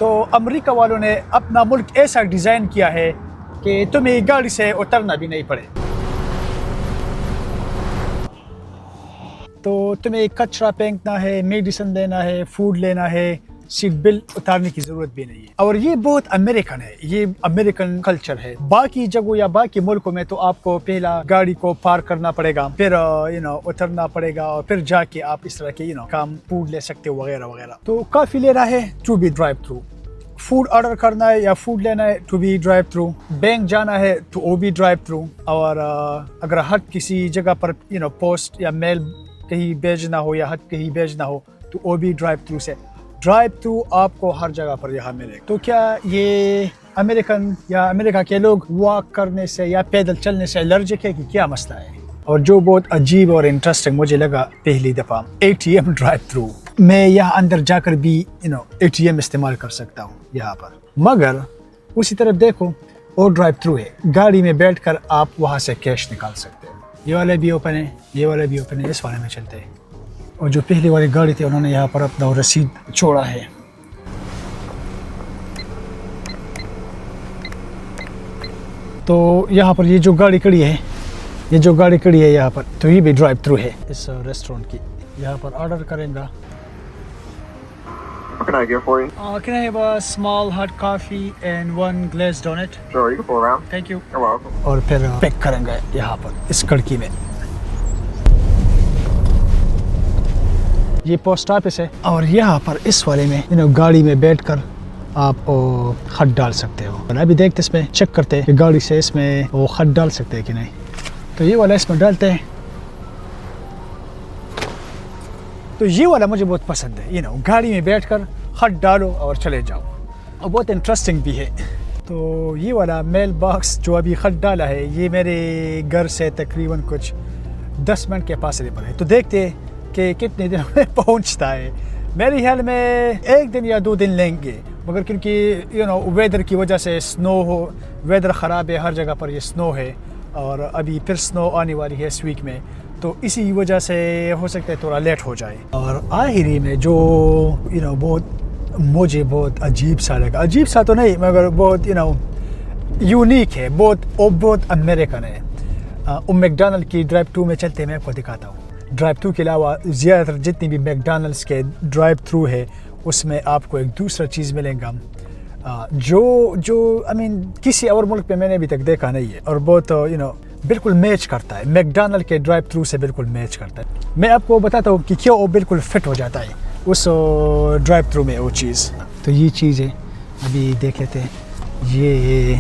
تو امریکہ والوں نے اپنا ملک ایسا ڈیزائن کیا ہے کہ تمہیں گاڑی سے اترنا بھی نہیں پڑے. تو تمہیں کچرا پھینکنا ہے، میڈیسن لینا ہے، فوڈ لینا ہے، سیٹ بیلٹ اتارنے کی ضرورت بھی نہیں ہے. اور یہ بہت امریکن ہے، یہ امریکن کلچر ہے. باقی جگہوں یا باقی ملکوں میں تو آپ کو پہلا گاڑی کو پارک کرنا پڑے گا، پھر اترنا پڑے گا، اور پھر جا کے آپ اس طرح کے کام فوڈ لے سکتے ہو وغیرہ وغیرہ. تو کافی لے رہا ہے to be drive through. Food order کرنا ہے یا فوڈ لینا ہے to be drive through. Bank جانا ہے تو او بی ڈرائیو تھرو. اور اگر ہر کسی جگہ پر پوسٹ یا میل کہیں بھیجنا ہو یا ہٹ کہیں بھیجنا ہو تو او بی ڈرائیو تھرو سے. ڈرائیو تھرو آپ کو ہر جگہ پر یہاں ملے. تو کیا یہ امریکن یا امریکہ کے لوگ واک کرنے سے یا پیدل چلنے سے الرجک ہے کہ کیا مسئلہ ہے؟ اور جو بہت عجیب اور انٹرسٹنگ مجھے لگا پہلی دفعہ ATM ڈرائیو تھرو. میں یہاں اندر جا کر بھی ATM استعمال کر سکتا ہوں یہاں پر، مگر اسی طرف دیکھو اور ڈرائیو تھرو ہے، گاڑی میں بیٹھ کر آپ وہاں سے کیش نکال سکتے ہیں. یہ والا بھی اوپن ہے، یہ والا بھی اوپن ہے، اس والے میں چلتے ہیں. اور جو پہلی والی گاڑی تھی انہوں نے یہاں پر اپنا رسید چھوڑا ہے. تو یہاں پر یہ جو گاڑی کھڑی ہے یہاں پر، تو یہ بھی ڈرائیو تھرو ہے اس ریسٹورنٹ کی. یہاں پر آرڈر کریں گا. What can I get for you? Can I have a small hot coffee and one glazed donut? Sure, you can pull around. Thank you. You're welcome. اور پھر پیک کریں گے یہاں پر اس کھڑکی میں. یہ پوسٹ آفس ہے اور یہاں پر اس والے میں گاڑی میں بیٹھ کر آپ خط ڈال سکتے ہو. ابھی دیکھتے اس میں چیک کرتے کہ گاڑی سے اس میں وہ خط ڈال سکتے ہیں کہ نہیں. تو یہ والا اس میں ڈالتے ہیں. تو یہ والا مجھے بہت پسند ہے، گاڑی میں بیٹھ کر خط ڈالو اور چلے جاؤ. اور بہت انٹرسٹنگ بھی ہے. تو یہ والا میل باکس جو ابھی خط ڈالا ہے یہ میرے گھر سے تقریباً کچھ 10 منٹ کے فاصلے پر ہے. تو دیکھتے کہ کتنے دنوں میں پہنچتا ہے. میرے خیال میں 1 دن یا 2 دن لیں گے، مگر کیونکہ ویدر کی وجہ سے ویدر خراب ہے، ہر جگہ پر یہ سنو ہے اور ابھی پھر سنو آنے والی ہے اس ویک میں، تو اسی وجہ سے ہو سکتا ہے تھوڑا لیٹ ہو جائے. اور آخری میں جو مجھے بہت عجیب سا لگا، عجیب سا تو نہیں مگر بہت یونیک ہے، بہت امریکن ہے. میک ڈونلڈ کی ڈرائیو تھرو میں چلتے میں آپ کو دکھاتا ہوں. ڈرائیو تھرو کے علاوہ زیادہ تر جتنی بھی میک ڈونلڈس کے ڈرائیو تھرو ہے اس میں آپ کو ایک دوسرا چیز ملیں گا جو کسی اور ملک میں نے ابھی تک دیکھا نہیں ہے اور بہت بالکل میچ کرتا ہے. میک ڈونلڈ کے ڈرائیو تھرو سے بالکل میچ کرتا ہے. میں آپ کو بتاتا ہوں کہ کیوں وہ بالکل فٹ ہو جاتا ہے اس ڈرائیو تھرو میں وہ چیز. تو یہ چیز ہے، ابھی دیکھ لیتے ہیں یہ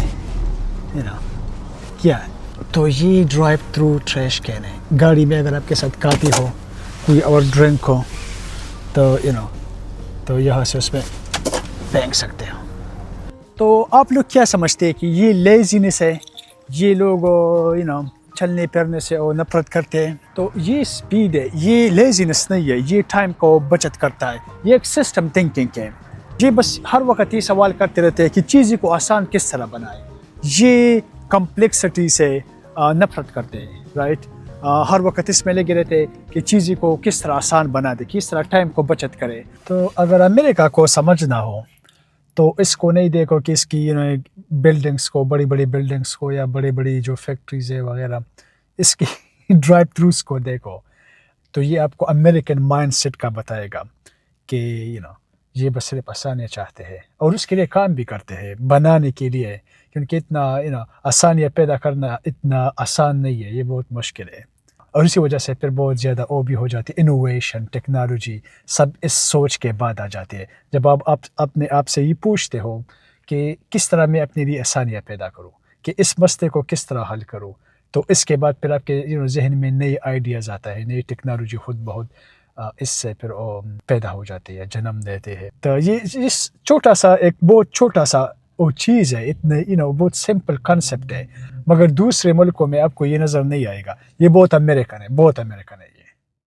کیا ہے. تو یہ ڈرائیو تھرو ٹریش کین ہے. گاڑی میں اگر آپ کے ساتھ کافی ہو، کوئی اور ڈرنک ہو تو یہاں سے اس میں پھینک سکتے ہو. تو آپ لوگ کیا سمجھتے ہیں کہ یہ لیزینس ہے؟ یہ لوگ چلنے پھرنے سے نفرت کرتے ہیں. تو یہ سپیڈ ہے، یہ لیزینس نہیں ہے، یہ ٹائم کو بچت کرتا ہے. یہ ایک سسٹم تھنکنگ ہے. یہ بس ہر وقت یہ سوال کرتے رہتے ہیں کہ چیزیں کو آسان کس طرح بنائے. یہ کمپلیکسٹی سے نفرت کرتے ہیں، رائٹ. ہر وقت اس میں لگے رہتے ہیں کہ چیزیں کو کس طرح آسان بنا دے، کس طرح ٹائم کو بچت کرے. تو اگر امریکہ کو سمجھنا ہو تو اس کو نہیں دیکھو کہ اس کی بلڈنگس کو، بڑی بڑی بلڈنگس کو یا بڑی بڑی جو فیکٹریز ہے وغیرہ، اس کی ڈرائیو تھروز کو دیکھو. تو یہ آپ کو امریکن مائنڈ سیٹ کا بتائے گا کہ یہ بس صرف آسانیاں چاہتے ہیں اور اس کے لیے کام بھی کرتے ہیں بنانے کے لیے، کیونکہ اتنا آسانیاں پیدا کرنا اتنا آسان نہیں ہے، یہ بہت مشکل ہے. اور اسی وجہ سے پھر بہت زیادہ وہ بھی ہو جاتی ہے. انوویشن، ٹیکنالوجی سب اس سوچ کے بعد آ جاتی ہے. جب آپ اپنے آپ سے یہ پوچھتے ہو کہ کس طرح میں اپنے لیے آسانیاں پیدا کروں، کہ اس مسئلے کو کس طرح حل کروں، تو اس کے بعد پھر آپ کے ذہن میں نئے آئیڈیاز آتا ہے، نئی ٹیکنالوجی خود بہت اس سے پھر پیدا ہو جاتی ہے، جنم دیتے ہیں. تو یہ چھوٹا سا ایک بہت چھوٹا سا وہ چیز ہے، اتنے بہت سمپل کنسیپٹ ہے، مگر دوسرے ملکوں میں آپ کو یہ نظر نہیں آئے گا. یہ بہت امریکن ہے، بہت امریکن ہے.